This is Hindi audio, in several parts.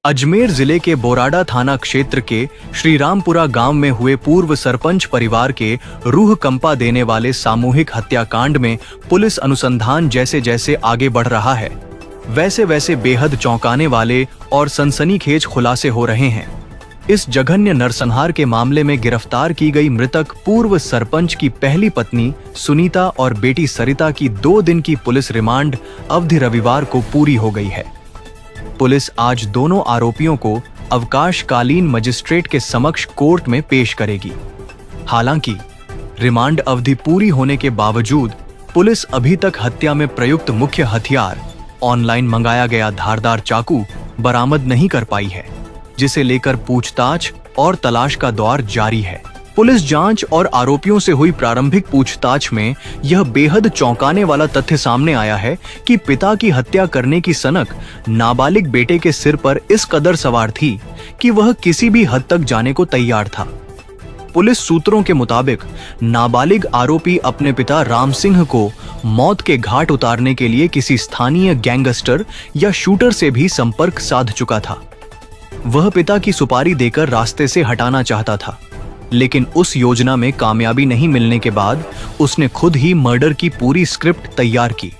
अजमेर जिले के बोराडा थाना क्षेत्र के श्रीरामपुरा गांव में हुए पूर्व सरपंच परिवार के रूह कंपा देने वाले सामूहिक हत्याकांड में पुलिस अनुसंधान जैसे जैसे आगे बढ़ रहा है, वैसे वैसे बेहद चौंकाने वाले और सनसनीखेज खुलासे हो रहे हैं। इस जघन्य नरसंहार के मामले में गिरफ्तार की गई मृतक पूर्व सरपंच की पहली पत्नी सुनीता और बेटी सरिता की 2 दिन की पुलिस रिमांड अवधि रविवार को पूरी हो गई है। पुलिस आज दोनों आरोपियों को अवकाशकालीन मजिस्ट्रेट के समक्ष कोर्ट में पेश करेगी। हालांकि रिमांड अवधि पूरी होने के बावजूद पुलिस अभी तक हत्या में प्रयुक्त मुख्य हथियार, ऑनलाइन मंगाया गया धारदार चाकू बरामद नहीं कर पाई है, जिसे लेकर पूछताछ और तलाश का दौर जारी है। पुलिस जांच और आरोपियों से हुई प्रारंभिक पूछताछ में यह बेहद चौंकाने वाला तथ्य सामने आया है कि पिता की हत्या करने की सनक नाबालिग बेटे के सिर पर इस कदर सवार थी कि वह किसी भी हद तक जाने को तैयार था। पुलिस सूत्रों के मुताबिक नाबालिग आरोपी अपने पिता राम सिंह को मौत के घाट उतारने के लिए किसी स्थानीय गैंगस्टर या शूटर से भी संपर्क साध चुका था। वह पिता की सुपारी देकर रास्ते से हटाना चाहता था, लेकिन उस योजना में कामयाबी नहीं मिलने के बाद उसने खुद ही मर्डर की पूरी स्क्रिप्ट तैयार की।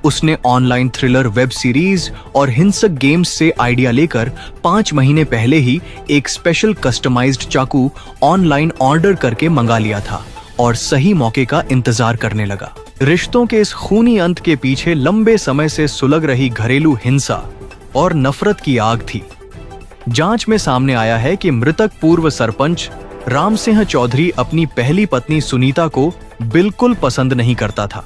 उसने ऑनलाइन थ्रिलर वेब सीरीज और हिंसक गेम्स से आइडिया लेकर 5 महीने पहले ही एक स्पेशल कस्टमाइज्ड चाकू ऑनलाइन ऑर्डर करके मंगा लिया था और सही मौके का इंतजार करने लगा। रिश्तों के इस खूनी अंत के पीछे लंबे समय से सुलग रही घरेलू हिंसा और नफरत की आग थी। जांच में सामने आया है कि मृतक पूर्व सरपंच राम सिंह चौधरी अपनी पहली पत्नी सुनीता को बिल्कुल पसंद नहीं करता था।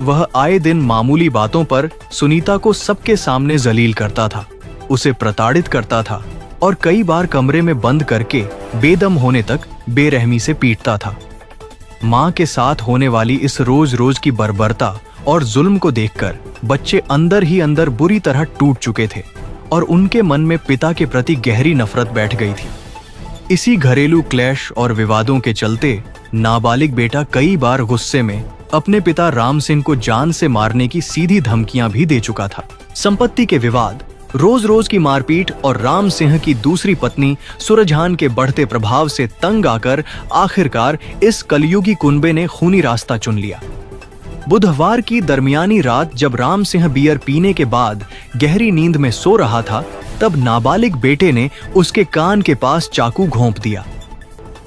वह आए दिन मामूली बातों पर सुनीता को सबके सामने जलील करता था, उसे प्रताड़ित करता था और कई बार कमरे में बंद करके बेदम होने तक बेरहमी से पीटता था। मां के साथ होने वाली इस रोज रोज की बर्बरता और जुल्म को देखकर बच्चे अंदर ही अंदर बुरी तरह टूट चुके थे और उनके मन में पिता के प्रति गहरी नफरत बैठ गई थी। इसी घरेलू क्लैश और विवादों के चलते नाबालिग बेटा कई बार गुस्से में अपने पिता राम सिंह को जान से मारने की सीधी धमकियां भी दे चुका था। संपत्ति के विवाद, रोज रोज की मारपीट और राम सिंह की दूसरी पत्नी सूरजहान के बढ़ते प्रभाव से तंग आकर आखिरकार इस कलयुगी कुनबे ने खूनी रास्ता चुन लिया। बुधवार की दरमियानी रात जब राम सिंह बियर पीने के बाद गहरी नींद में सो रहा था, तब नाबालिग बेटे ने उसके कान के पास चाकू घोंप दिया।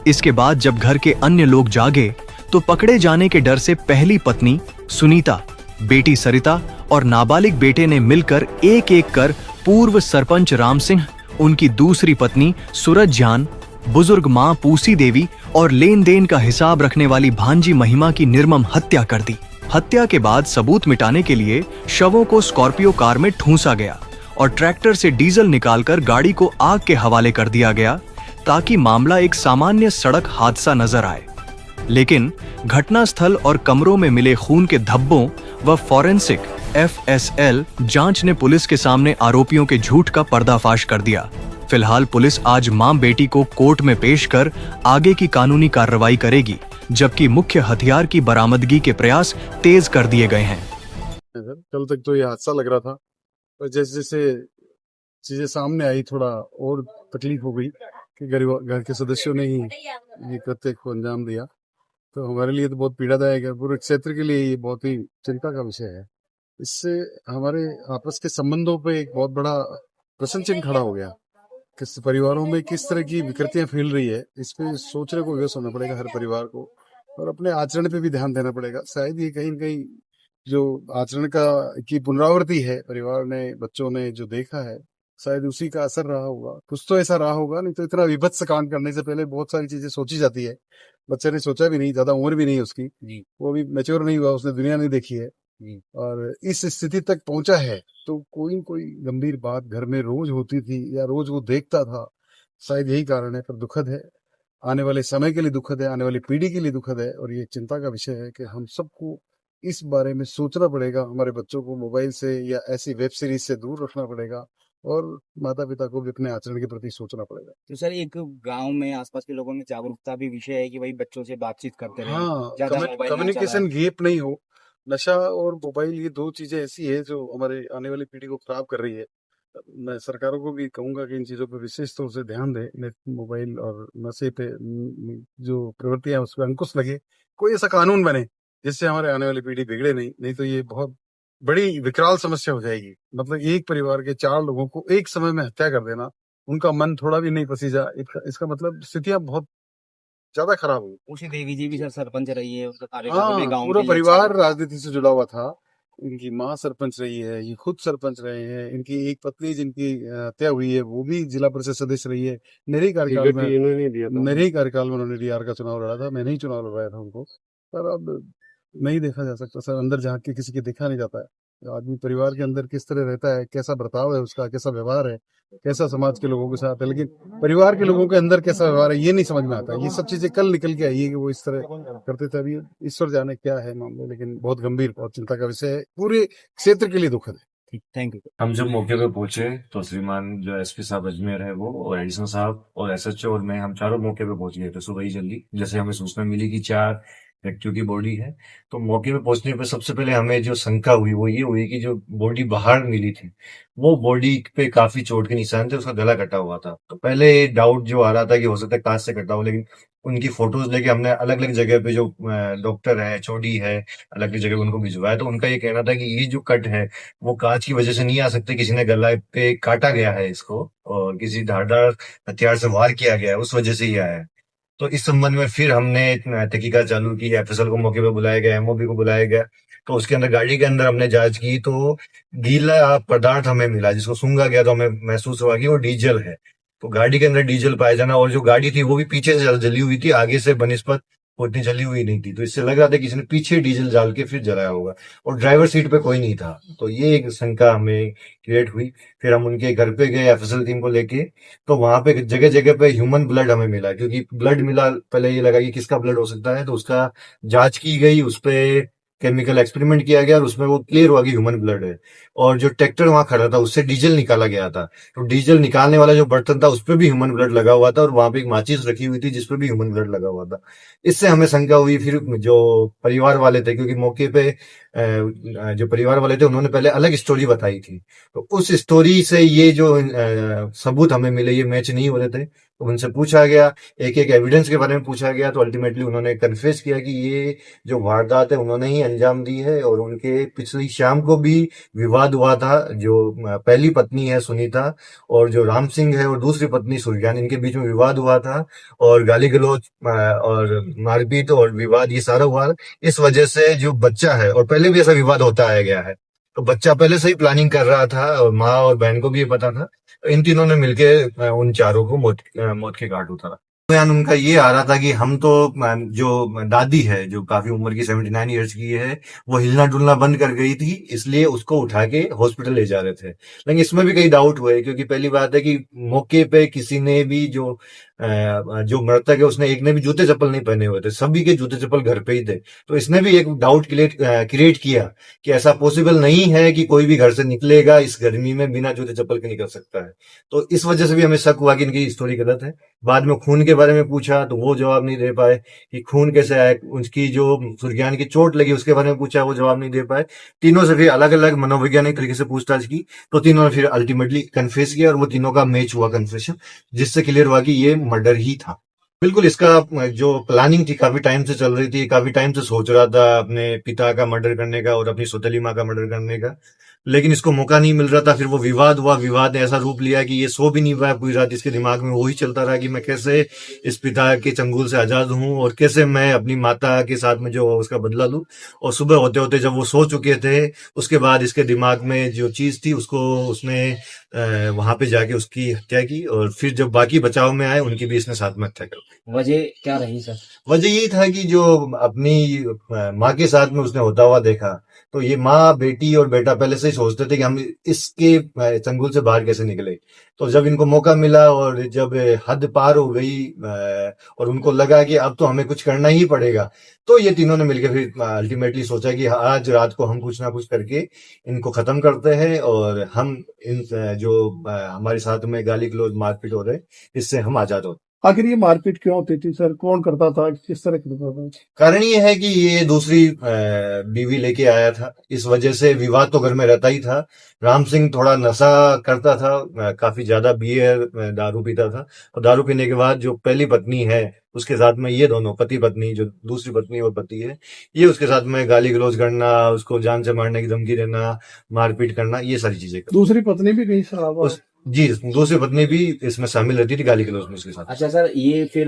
इसके बाद जब घर के अन्य लोग जागे तो पकड़े जाने के डर से पहली पत्नी सुनीता, बेटी सरिता और नाबालिग बेटे ने मिलकर एक एक कर पूर्व सरपंच राम सिंह, उनकी दूसरी पत्नी सूरजजान, बुजुर्ग मां पूसी देवी और लेन देन का हिसाब रखने वाली भांजी महिमा की निर्मम हत्या कर दी। हत्या के बाद सबूत मिटाने के लिए शवों को स्कॉर्पियो कार में ठूंसा गया और ट्रैक्टर से डीजल निकालकर गाड़ी को आग के हवाले कर दिया गया ताकि मामला एक सामान्य सड़क हादसा नजर आए। लेकिन घटनास्थल और कमरों में मिले खून के धब्बों व फॉरेंसिक FSL जांच ने पुलिस के सामने आरोपियों के झूठ का पर्दाफाश कर दिया। फिलहाल पुलिस आज मां बेटी को कोर्ट में पेश कर आगे की कानूनी कार्रवाई करेगी, जबकि मुख्य हथियार की बरामदगी के प्रयास तेज कर दिए गए हैं। कल तक तो ये हादसा लग रहा था, पर जैसे जैसे चीजें सामने आई थोड़ा और तकलीफ हो गई कि घर के सदस्यों ने ही ये कृत्य को अंजाम दिया। तो हमारे लिए तो बहुत पीड़ादायक है, पूरे क्षेत्र के लिए ये बहुत ही चिंता का विषय है। इससे हमारे आपस के संबंधों पे एक बहुत बड़ा प्रश्न चिन्ह खड़ा हो गया। किस परिवारों में किस तरह की विकृतियां फैल रही है, इस पे सोचने को विवश होना पड़ेगा हर परिवार को, और अपने आचरण पे भी ध्यान देना पड़ेगा। शायद ये कहीं न कहीं जो आचरण की पुनरावृत्ति है, परिवार ने, बच्चों ने जो देखा है, शायद उसी का असर रहा होगा। कुछ तो ऐसा रहा होगा, नहीं तो इतना विभत्स कांड करने से पहले बहुत सारी चीजें सोची जाती है। बच्चे ने सोचा भी नहीं, ज्यादा उम्र भी नहीं उसकी, वो भी मैच्योर नहीं हुआ, उसने दुनिया नहीं देखी है और इस स्थिति तक पहुंचा है। तो कोई न कोई गंभीर बात घर में रोज होती थी या रोज वो देखता था, शायद यही कारण है। पर दुखद है, आने वाले समय के लिए दुखद है, आने वाली पीढ़ी के लिए दुखद है और ये चिंता का विषय है कि हम सबको इस बारे में सोचना पड़ेगा। हमारे बच्चों को मोबाइल से या ऐसी वेब सीरीज से दूर रखना पड़ेगा और माता पिता को भी अपने आचरण के प्रति सोचना पड़ेगा। तो सर, एक गांव में आसपास के लोगों में जागरूकता भी विषय है कि भाई बच्चों से बातचीत करते रहे, हाँ, ज्यादा मोबाइल ना कम्युनिकेशन चलाएं। गैप नहीं हो। नशा और मोबाइल, ये 2 चीजें ऐसी है जो हमारे आने वाली पीढ़ी को खराब कर रही है। मैं सरकारों को भी कहूंगा कि इन चीज़ों पर विशेष तौर से ध्यान दें। नेट, मोबाइल और नशे पे जो प्रवृत्तियां हैं उस पर अंकुश लगे, कोई ऐसा कानून बने जिससे हमारे आने वाली पीढ़ी बिगड़े नहीं तो ये बहुत बड़ी विकराल समस्या हो जाएगी। मतलब एक परिवार के 4 लोगों को एक समय में हत्या कर देना, उनका मन थोड़ा भी नहीं पसीजा, इसका मतलब स्थितियां बहुत ज्यादा खराब हुई। उषा देवी जी भी सर सरपंच रही है, उसका कार्यकाल में हाँ, गाँव पूरा के लिए परिवार राजनीति से जुड़ा हुआ था। इनकी माँ सरपंच रही है, ये खुद सरपंच रहे हैं। इनकी एक पत्नी जिनकी हत्या हुई है, वो भी जिला परिषद सदस्य रही है। मेरे ही कार्यकाल में उन्होंने डीआर का चुनाव लड़ा था। मैंने ही चुनाव लड़वाया था उनको। पर अब नहीं देखा जा सकता सर, अंदर झाँक के किसी के देखा नहीं जाता है। आदमी परिवार के अंदर किस तरह रहता है, कैसा बर्ताव है उसका, कैसा व्यवहार है, कैसा समाज के लोगों के साथ है, लेकिन परिवार के लोगों के अंदर कैसा व्यवहार है ये नहीं समझ में आता। ये सब चीजें कल निकल के आई है कि वो इस तरह करते थे। अभी ईश्वर जाने क्या है मामले, लेकिन बहुत गंभीर और चिंता का विषय है, पूरे क्षेत्र के लिए दुखद है। ठीक, थैंक यू। हम जब मौके पे पहुंचे तो श्रीमान जो एसपी साहब अजमेर है वो और एडिशनल साहब और एसएचओ और मैं, हम चारों मौके पे पहुंच गए थे सुबह ही जल्दी। जैसे हमें सूचना मिली कि 4 व्यक्तियों की बॉडी है, तो मौके पे पहुंचने पे सबसे पहले हमें जो शंका हुई वो ये हुई कि जो बॉडी बाहर मिली थी वो बॉडी पे काफी चोट के निशान थे, उसका गला कटा हुआ था। तो पहले डाउट जो आ रहा था कि हो सकता है कांच से कटा हो, लेकिन उनकी फोटोज लेके हमने अलग अलग जगह पे जो डॉक्टर है, एचओडी है, अलग अलग जगह पे उनको भिजवाया। तो उनका ये कहना था कि ये जो कट है वो कांच की वजह से नहीं आ सकते, किसी ने गला पे काटा गया है इसको और किसी धारदार हथियार से वार किया गया है, उस वजह से ही आया है। तो इस संबंध में फिर हमने तहकीकात चालू की, एफएसएल को मौके पे बुलाया गया, एमओबी को बुलाया गया। तो उसके अंदर गाड़ी के अंदर हमने जांच की तो गीला पदार्थ हमें मिला जिसको सूंघा गया, तो हमें महसूस हुआ कि वो डीजल है। तो गाड़ी के अंदर डीजल पाया जाना, और जो गाड़ी थी वो भी पीछे से जली हुई थी, आगे से बनिस्पत वो इतनी जली हुई नहीं थी। तो इससे लग रहा था कि किसी ने पीछे डीजल डाल के फिर जलाया होगा, और ड्राइवर सीट पे कोई नहीं था। तो ये एक शंका हमें क्रिएट हुई। फिर हम उनके घर पे गए एफएसएल टीम को लेके, तो वहां पे जगह जगह पे ह्यूमन ब्लड हमें मिला, क्योंकि ब्लड मिला, पहले ये लगा कि किसका ब्लड हो सकता है। तो उसका जांच की गई, उस पे केमिकल एक्सपेरिमेंट किया गया और उसमें वो क्लियर हुआ कि ह्यूमन ब्लड है। और जो ट्रैक्टर वहां खड़ा था उससे डीजल निकाला गया था, तो डीजल निकालने वाला जो बर्तन था उस पर भी ह्यूमन ब्लड लगा हुआ था, और वहां पे एक माचिस रखी हुई थी जिसपे भी ह्यूमन ब्लड लगा हुआ था। इससे हमें शंका हुई। फिर जो परिवार वाले थे, क्योंकि मौके पे जो परिवार वाले थे उन्होंने पहले अलग स्टोरी बताई थी, तो उस स्टोरी से ये जो सबूत हमें मिले ये मैच नहीं हो रहे थे। तो उनसे पूछा गया, एक एक एविडेंस के बारे में पूछा गया, तो अल्टीमेटली उन्होंने कन्फेस किया कि ये जो वारदात है उन्होंने ही अंजाम दी है। और उनके पिछली शाम को भी विवाद हुआ था, जो पहली पत्नी है सुनीता और जो राम सिंह है और दूसरी पत्नी सुरज्ञान, इनके बीच में विवाद हुआ था, और गाली गलौज और मारपीट और विवाद ये सारा हुआ इस वजह से जो बच्चा है, और पहले भी ऐसा विवाद होता आया गया है। तो बच्चा पहले से ही प्लानिंग कर रहा था और माँ और बहन को भी ये पता था। इन तीनों ने मिलके उन चारों को मौत के घाट उतारा। बयान उनका ये आ रहा था कि हम तो जो दादी है जो काफी उम्र की 79 ईयर्स की है, वो हिलना डुलना बंद कर गई थी, इसलिए उसको उठा के हॉस्पिटल ले जा रहे थे। लेकिन इसमें भी कई डाउट हुए, क्योंकि पहली बात है कि मौके पे किसी ने भी जो मृतक है उसने एक ने भी जूते चप्पल नहीं पहने हुए थे, सभी के जूते चप्पल घर पे ही थे। तो इसने भी एक डाउट क्रिएट किया कि ऐसा पॉसिबल नहीं है कि कोई भी घर से निकलेगा इस गर्मी में बिना जूते चप्पल के निकल सकता है। तो इस वजह से भी हमें शक हुआ कि इनकी स्टोरी गलत है। बाद में खून के बारे में पूछा तो वो जवाब नहीं दे पाए कि खून कैसे आया। उसकी जो सुरज्ञान की चोट लगी उसके बारे में पूछा, वो जवाब नहीं दे पाए। तीनों से फिर अलग अलग मनोवैज्ञानिक तरीके से पूछताछ की, तो तीनों ने फिर अल्टीमेटली कन्फेस किया, और वो तीनों का मैच हुआ कन्फेशन, जिससे क्लियर हुआ कि ये मर्डर ही था। बिल्कुल, इसका जो प्लानिंग थी काफी टाइम से चल रही थी, काफी टाइम से सोच रहा था अपने पिता का मर्डर करने का और अपनी सौतेली माँ का मर्डर करने का, लेकिन इसको मौका नहीं मिल रहा था। फिर वो विवाद हुआ, विवाद ने ऐसा रूप लिया कि ये सो भी नहीं पाया पूरी रात। इसके दिमाग में वही चलता रहा कि मैं कैसे इस पिता के चंगुल से आजाद हूं और कैसे मैं अपनी माता के साथ में जो उसका बदला लूं। और सुबह होते होते जब वो सो चुके थे, उसके बाद इसके दिमाग में जो चीज थी उसको उसने वहां पे जाके उसकी हत्या की, और फिर जब बाकी बचाव में आए उनकी भी इसने साथ में हत्या कर दी। वजह क्या रही सर? वजह यही था कि जो अपनी माँ के साथ में उसने होता हुआ देखा, तो ये माँ, बेटी और बेटा पहले से ही सोचते थे कि हम इसके चंगुल से बाहर कैसे निकले। तो जब इनको मौका मिला और जब हद पार हो गई और उनको लगा कि अब तो हमें कुछ करना ही पड़ेगा, तो ये तीनों ने मिलकर फिर अल्टीमेटली सोचा कि आज रात को हम कुछ ना कुछ करके इनको खत्म करते हैं, और हम इन जो हमारे साथ में गाली गलौज मारपीट हो रहे इससे हम आजाद होते। आखिर ये मारपीट क्यों होती थी सर? कौन करता था? किस तरह करता था? कारण ये है कि ये दूसरी बीवी लेके आया था, इस वजह से विवाद तो घर में रहता ही था। राम सिंह थोड़ा नशा करता था, काफी ज्यादा बियर दारू पीता था, और दारू पीने के बाद जो पहली पत्नी है उसके साथ में ये दोनों पति पत्नी, जो दूसरी पत्नी और पति है, ये उसके साथ में गाली गलौज करना, उसको जान से मारने की धमकी देना, मारपीट करना, ये सारी चीजें करना। दूसरी पत्नी भी कहीं शराब जी, दूसरी पत्नी भी इसमें शामिल रहती थी गाली गलौज में उसके साथ। अच्छा सर, ये फिर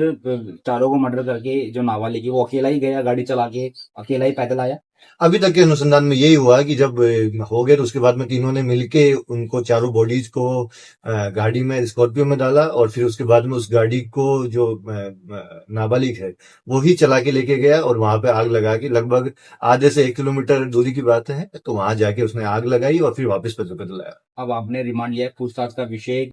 चारों को मर्डर करके जो नाबालिग है वो अकेला ही गया, गाड़ी चला के अकेला ही पैदल आया? अभी तक के अनुसंधान में यही हुआ कि जब हो गए तो उसके बाद में तीनों ने मिलके उनको चारों बॉडीज को गाड़ी में, स्कॉर्पियो में डाला, और फिर उसके बाद में उस गाड़ी को जो नाबालिग है वो ही चला के लेके गया और वहां पे आग लगा के, लगभग आधे से 1 किलोमीटर दूरी की बात है, तो वहां जाके उसने आग लगाई और फिर वापस पैदल पैदल आया। अब आपने रिमांड लिया है, पूछताछ का विषय